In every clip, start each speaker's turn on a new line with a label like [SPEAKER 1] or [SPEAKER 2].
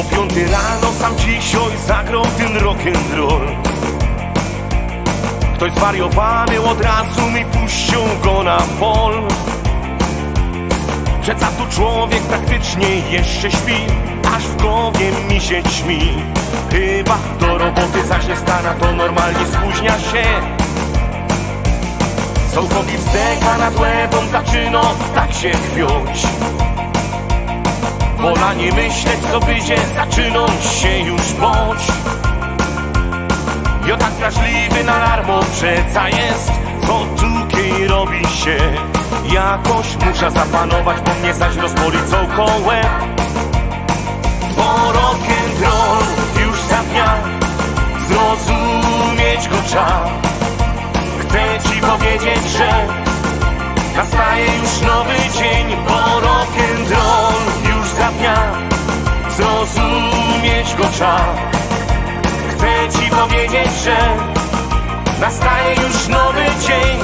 [SPEAKER 1] O 5 rano sam dzisiaj zagrał ten rock'n'roll. Ktoś zwariowany od razu mi puścił go na pol. Przeca tu człowiek praktycznie jeszcze śpi, aż w głowie mi się ćmi. Chyba do roboty zacznie stana, to normalnie spóźnia się. Sołkowi wzdeka nad łebą, zaczyna tak się chwiać. Wola nie myśleć co wyjdzie, zaczyną się już bać. Jo tak wrażliwy na larmo przeca jest, co tutaj robi się. Jakoś muszę zapanować, bo mnie zaś rozboli cołko łeb. Bo rock'n'roll już za dnia, zrozumieć go trzeba. Chcę ci powiedzieć, że nastaje już nowy dzień. Bo rock'n'roll już za dnia, zrozumieć go trzeba. Chcę ci powiedzieć, że nastaje już nowy dzień.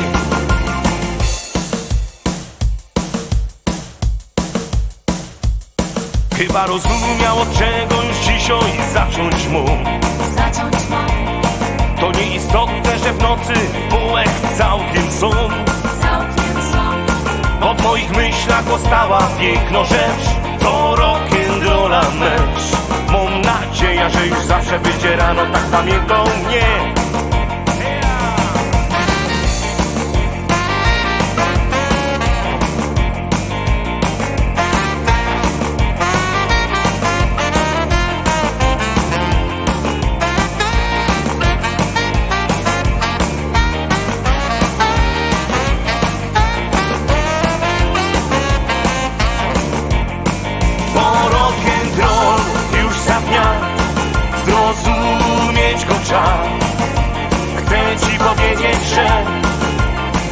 [SPEAKER 1] Chyba rozumiał, od czego już dzisiaj zacząć mu. To nieistotne, że w nocy bułek całkiem są. Od moich myślach ostała piękna rzecz, to rock'n'rolla mecz. Mam nadzieję, że już zawsze wyjdzie rano, tak pamiętą mnie. Zrozumieć go trzeba. Chcę ci powiedzieć, że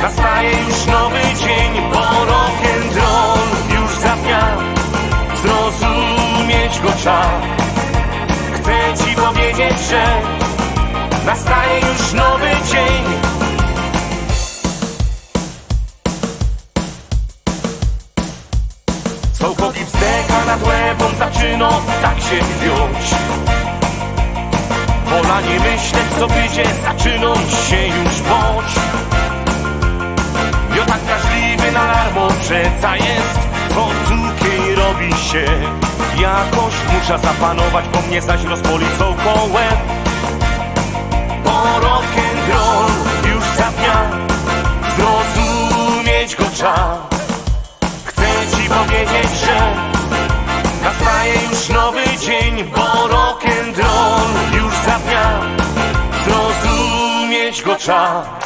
[SPEAKER 1] nastaje już nowy dzień. Bo rock'n'roll już za dnia, zrozumieć go trzeba. Chcę ci powiedzieć, że nastaje już nowy dzień. Sołkowi wzdeka nad łebą, zaczyna tak się chwiać. Wola nie myśleć co wyjdzie, zaczyną się już bać. Jo tak wrażliwy na larmo przeca jest, co tutaj robi się. Jakoś muszę zapanować, bo mnie zaś rozboli cołko łeb. Bo rock'n'roll już za dnia, zrozumieć go trzeba. Chcę ci powiedzieć, że nastaje już nowy dzień. Bo rock'n'roll już za dnia, zrozumieć go trzeba.